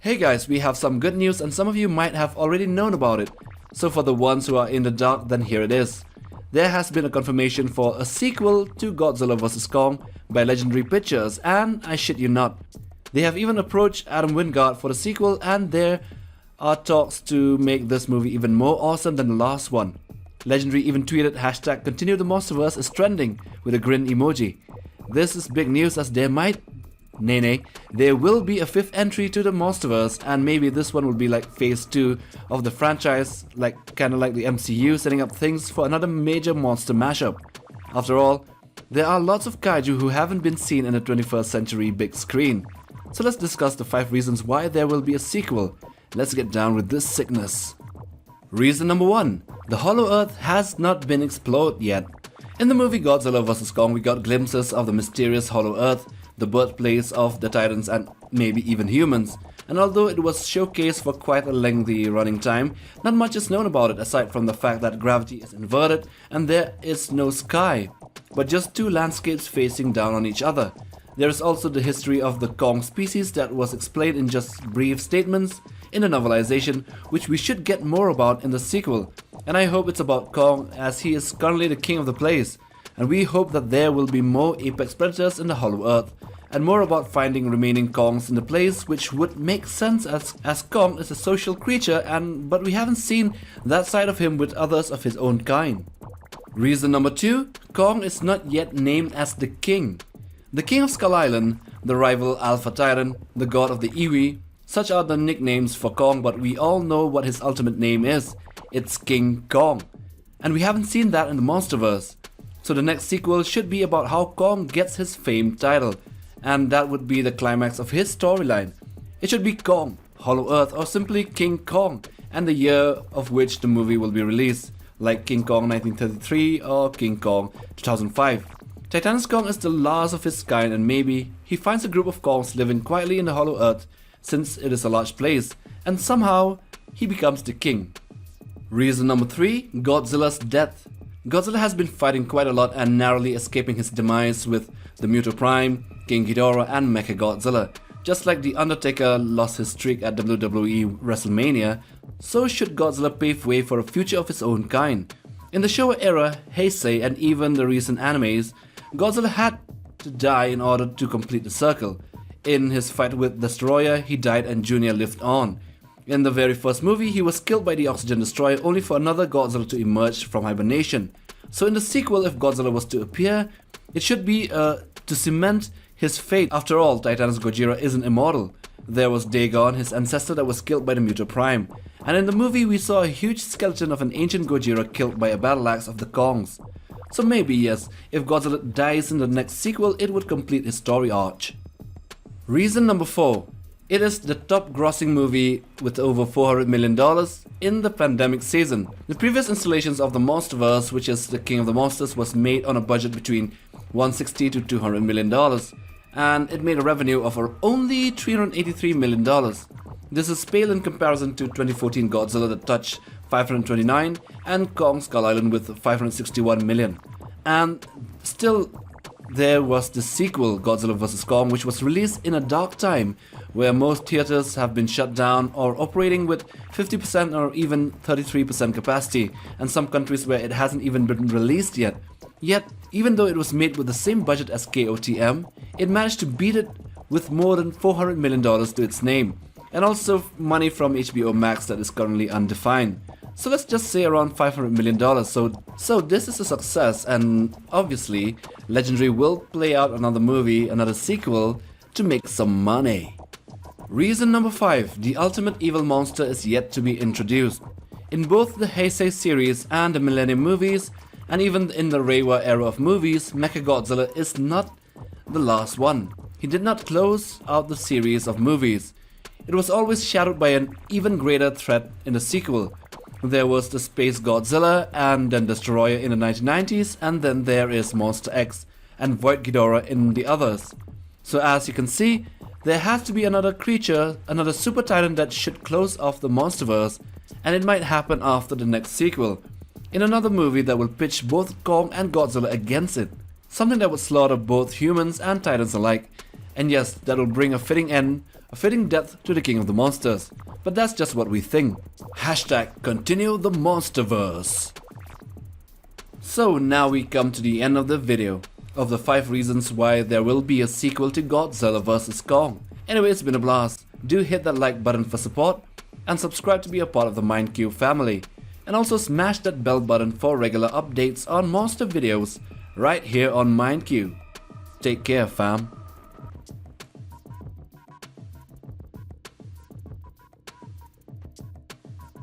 Hey guys, we have some good news and some of you might have already known about it. So for the ones who are in the dark, then here it is. There has been a confirmation for a sequel to Godzilla vs. Kong by Legendary Pictures, and I shit you not, they have even approached Adam Wingard for the sequel, and there are talks to make this movie even more awesome than the last one. Legendary even tweeted hashtag continue the MonsterVerse is trending with a grin emoji. This is big news as there will be a fifth entry to the MonsterVerse, and maybe this one will be like phase 2 of the franchise, kinda like the MCU, setting up things for another major monster mashup. After all, there are lots of kaiju who haven't been seen in the 21st century big screen. So let's discuss the 5 reasons why there will be a sequel. Let's get down with this sickness. Reason number 1. The Hollow Earth has not been explored yet. In the movie Godzilla vs. Kong, we got glimpses of the mysterious Hollow Earth, the birthplace of the Titans and maybe even humans. And although it was showcased for quite a lengthy running time, not much is known about it aside from the fact that gravity is inverted and there is no sky, but just 2 landscapes facing down on each other. There is also the history of the Kong species that was explained in just brief statements in the novelization, which we should get more about in the sequel. And I hope it's about Kong, as he is currently the king of the place. And we hope that there will be more apex predators in the Hollow Earth, and more about finding remaining Kongs in the place, which would make sense as Kong is a social creature, but we haven't seen that side of him with others of his own kind. Reason number 2. Kong is not yet named as the king. The King of Skull Island, the rival Alpha Titan, the god of the Iwi, such are the nicknames for Kong, but we all know what his ultimate name is. It's King Kong. And we haven't seen that in the MonsterVerse. So the next sequel should be about how Kong gets his famed title, and that would be the climax of his storyline. It should be Kong, Hollow Earth, or simply King Kong, and the year of which the movie will be released, like King Kong 1933 or King Kong 2005. Titanus Kong is the last of his kind, and maybe he finds a group of Kongs living quietly in the Hollow Earth, since it is a large place, and somehow he becomes the king. Reason number 3. Godzilla's death. Godzilla has been fighting quite a lot and narrowly escaping his demise with the Muto Prime, King Ghidorah and Mechagodzilla. Just like The Undertaker lost his streak at WWE WrestleMania, so should Godzilla pave way for a future of his own kind. In the Showa era, Heisei, and even the recent animes, Godzilla had to die in order to complete the circle. In his fight with Destroyer, he died and Junior lived on. In the very first movie, he was killed by the Oxygen Destroyer only for another Godzilla to emerge from hibernation. So in the sequel, if Godzilla was to appear, it should be to cement his fate. After all, Titanus Gojira isn't immortal. There was Dagon, his ancestor that was killed by the Muto Prime. And in the movie, we saw a huge skeleton of an ancient Gojira killed by a battle axe of the Kongs. So maybe yes, if Godzilla dies in the next sequel, it would complete his story arc. Reason number 4. It is the top grossing movie with over $400 million in the pandemic season. The previous installations of the MonsterVerse, which is the King of the Monsters, was made on a budget between $160 to $200 million, and it made a revenue of only $383 million. This is pale in comparison to 2014 Godzilla that touched 529 and Kong Skull Island with 561 million. And still, there was the sequel, Godzilla vs. Kong, which was released in a dark time where most theaters have been shut down or operating with 50% or even 33% capacity, and some countries where it hasn't even been released yet. Yet, even though it was made with the same budget as KOTM, it managed to beat it with more than $400 million to its name, and also money from HBO Max that is currently undefined. So let's just say around $500 million. So this is a success, and obviously Legendary will play out another movie, another sequel, to make some money. Reason number 5. The ultimate evil monster is yet to be introduced. In both the Heisei series and the Millennium movies, and even in the Reiwa era of movies, Mechagodzilla is not the last one. He did not close out the series of movies. It was always shadowed by an even greater threat in the sequel. There was the Space Godzilla and then Destroyer in the 1990s, and then there is Monster X and Void Ghidorah in the others. So as you can see, there has to be another creature, another super titan that should close off the MonsterVerse, and it might happen after the next sequel, in another movie that will pitch both Kong and Godzilla against it, something that would slaughter both humans and titans alike. And yes, that will bring a fitting end a fitting death to the king of the monsters. But that's just what we think. Hashtag continue the MonsterVerse. So now we come to the end of the video, of the 5 reasons why there will be a sequel to Godzilla vs Kong. Anyway, it's been a blast. Do hit that like button for support, and subscribe to be a part of the MindCube family. And also smash that bell button for regular updates on monster videos right here on MindCube. Take care, fam.